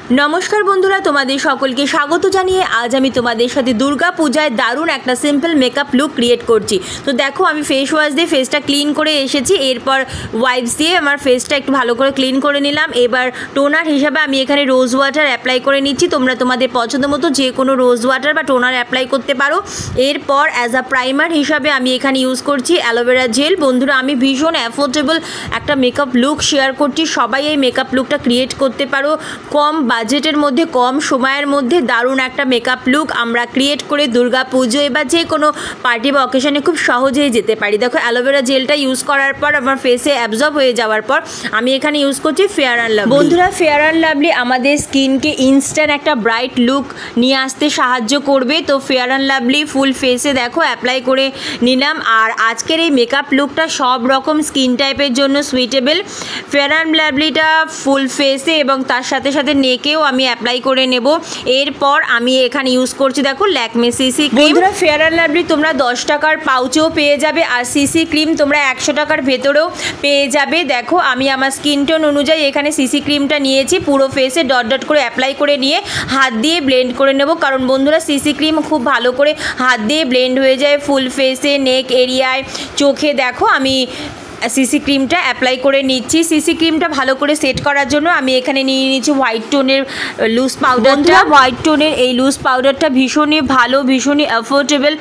नमस्कार बंधुरा तुम्हारे सकलके स्वागत जानिए आज आमी तुम्हारे साथे दुर्गा पूजाय दारुण एक सिम्पल मेकअप लुक क्रिएट करछि। तो देखो आमी फेस वाश दिए फेसटा क्लिन करे एसेछि, एरपर वाइप्स दिए आमार फेसटा एकटु भालो करे क्लिन करे निलाम। एबार टोनार हिसाबे आमी एखाने रोज वाटार अ্যাপ্লাই करे निচ্ছি। তোমরা তোমাদের পছন্দ মতো যে কোনো রোজ ওয়াটার বা টোনার অ্যাপ্লাই করতে পারো। এরপর অ্যাজ আ প্রাইমার হিসাবে আমি এখানে ইউজ করছি অ্যালোভেরা জেল। বন্ধুরা আমি ভীষণ অ্যাফোর্ডেবল একটা মেকআপ লুক শেয়ার করছি, সবাই এই মেকআপ লুকটা ক্রিয়েট করতে পারো। কম বাজেটের মধ্যে কম সময়ের মধ্যে দারুণ একটা মেকআপ লুক আমরা ক্রিয়েট করে দুর্গা পুজো বা যে কোনো পার্টি বা অকেশনে খুব সহজেই যেতে পারি। দেখো অ্যালোভেরা জেলটা ইউজ করার পর আমার ফেসে অ্যাবজর্ব হয়ে যাওয়ার পর আমি এখানে ইউজ করছি ফেয়ার অ্যান্ড লাভলি। বন্ধুরা ফেয়ার অ্যান্ড লাভলি আমাদের স্কিনকে ইনস্ট্যান্ট একটা ব্রাইট লুক নিয়ে আসতে সাহায্য করবে। তো ফেয়ার অ্যান্ড লাভলি ফুল ফেসে দেখো অ্যাপ্লাই করে নিলাম। আর আজকের এই মেকআপ লুকটা সব রকম স্কিন টাইপের জন্য সুইটেবল। ফেয়ার অ্যান্ড লাভলিটা ফুল ফেসে এবং তার সাথে সাথে নেকেও আমি অ্যাপ্লাই করে নেব। এরপর আমি এখানে ইউজ করছি দেখো ল্যাকমে সিসি ক্রিম। বন্ধুরা ফেয়ার অ্যান্ড লাভলি তোমরা 10 টাকার পাউচেও পেয়ে যাবে, আর সিসি ক্রিম তোমরা 100 টাকার ভেতরেও পেয়ে যাবে। দেখো আমি আমার স্কিন টোন অনুযায়ী এখানে সিসি ক্রিমটা নিয়েছি, পুরো ফেসে ডট ডট করে অ্যাপ্লাই করে নিয়ে হাত দিয়ে ব্লেন্ড করে নেব। কারণ বন্ধুরা সিসি ক্রিম খুব ভালো করে হাত দিয়ে ব্লেন্ড হয়ে যায় ফুল ফেসে, নেক এরিয়ায়, চোখে। দেখো আমি সিসি ক্রিমটা অ্যাপ্লাই করে নিচ্ছি। সিসি ক্রিমটা ভালো করে সেট করার জন্য আমি এখানে নিয়ে নিচ্ছি হোয়াইট টোনের লুজ পাউডারটা। হোয়াইট টোনের এই লুজ পাউডারটা ভীষণই ভালো, ভীষণই অ্যাফোর্ডেবল,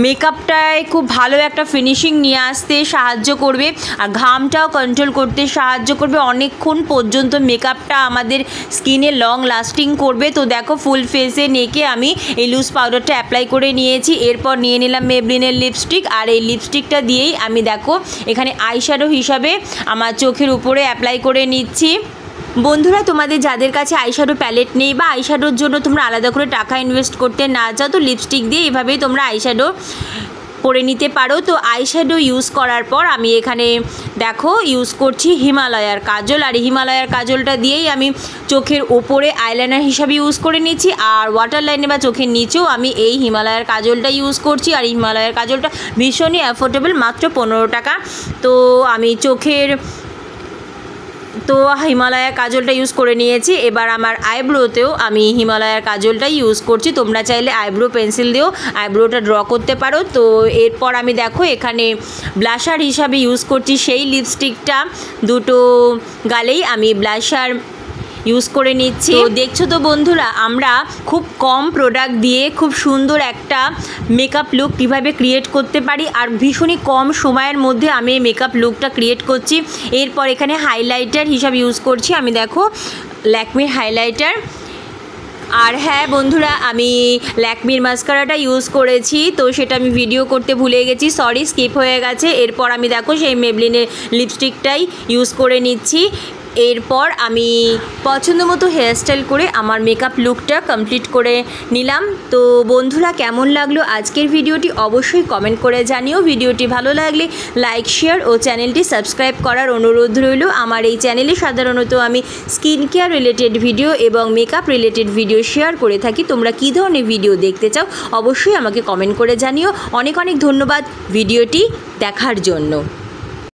মেকআপটায় খুব ভালো একটা ফিনিশিং নিয়ে আসতে সাহায্য করবে আর ঘামটাও কন্ট্রোল করতে সাহায্য করবে। অনেকক্ষণ পর্যন্ত মেকআপটা আমাদের স্কিনে লং লাস্টিং করবে। তো দেখো ফুল ফেসে নেকে আমি এই লুজ পাউডারটা অ্যাপ্লাই করে নিয়েছি। এরপর নিয়ে নিলাম মেবলিনের লিপস্টিক, আর এই লিপস্টিকটা দিয়েই আমি দেখো এখানে আইশ্যাডো হিসাবে আমার চোখের উপরে অ্যাপ্লাই করে নিচ্ছি। বন্ধুরা তোমাদের যাদের কাছে আইশ্যাডো প্যালেট নেই বা আইশ্যাডোর জন্য তোমরা আলাদা করে টাকা ইনভেস্ট করতে না চাও, তো লিপস্টিক দিয়ে এভাবেই তোমরা আইশ্যাডো করে নিতে পারো। তো আইশ্যাডো ইউজ করার পর আমি এখানে দেখো ইউজ করছি হিমালয়ার কাজল, আর হিমালয়ার কাজলটা দিয়েই আমি চোখের ওপরে আইলাইনার হিসাবে ইউজ করে নিচ্ছি। আর ওয়াটার লাইনে বা চোখের নিচেও আমি এই হিমালয়ার কাজলটা ইউজ করছি। আর হিমালয়ার কাজলটা ভীষণই অ্যাফোর্ডেবল, মাত্র 15 টাকা। তো আমি চোখের হিমালয়ার কাজলটা ইউজ করে নিয়েছি। এবার আমার আইব্রোতেও আমি হিমালয়ার কাজলটা ইউজ করছি। তোমরা চাইলে আইব্রো পেন্সিল দিয়েও আইব্রোটা ড্র করতে পারো। তো এরপর আমি দেখো এখানে ব্লাশার হিসাবে ইউজ করছি সেই লিপস্টিকটা, দুটো গালেই আমি ব্লাশার ইউজ করে নিচ্ছি। তো দেখছো তো বন্ধুরা আমরা খুব কম প্রোডাক্ট দিয়ে খুব সুন্দর একটা মেকআপ লুক কীভাবে ক্রিয়েট করতে পারি, আর ভীষণই কম সময়ের মধ্যে আমি এই মেকআপ লুকটা ক্রিয়েট করছি। এরপর এখানে হাইলাইটার হিসাবে ইউজ করছি আমি দেখো ল্যাকমির হাইলাইটার। আর হ্যাঁ বন্ধুরা আমি ল্যাকমির মাস্কারাটা ইউজ করেছি, তো সেটা আমি ভিডিও করতে ভুলে গেছি, সরি স্কিপ হয়ে গেছে। এরপর আমি দেখো সেই মেবলিনের লিপস্টিকটাই ইউজ করে নিচ্ছি। এরপর আমি পছন্দ মতো হেয়ারস্টাইল করে আমার মেকআপ লুকটা কমপ্লিট করে নিলাম। তো বন্ধুরা কেমন লাগলো আজকের ভিডিওটি অবশ্যই কমেন্ট করে জানিও। ভিডিওটি ভালো লাগলে লাইক শেয়ার ও চ্যানেলটি সাবস্ক্রাইব করার অনুরোধ রইল। আমার এই চ্যানেলে সাধারণত আমি স্কিন কেয়ার রিলেটেড ভিডিও এবং মেকআপ রিলেটেড ভিডিও শেয়ার করে থাকি। তোমরা কী ধরনের ভিডিও দেখতে চাও অবশ্যই আমাকে কমেন্ট করে জানিও। অনেক অনেক ধন্যবাদ ভিডিওটি দেখার জন্য।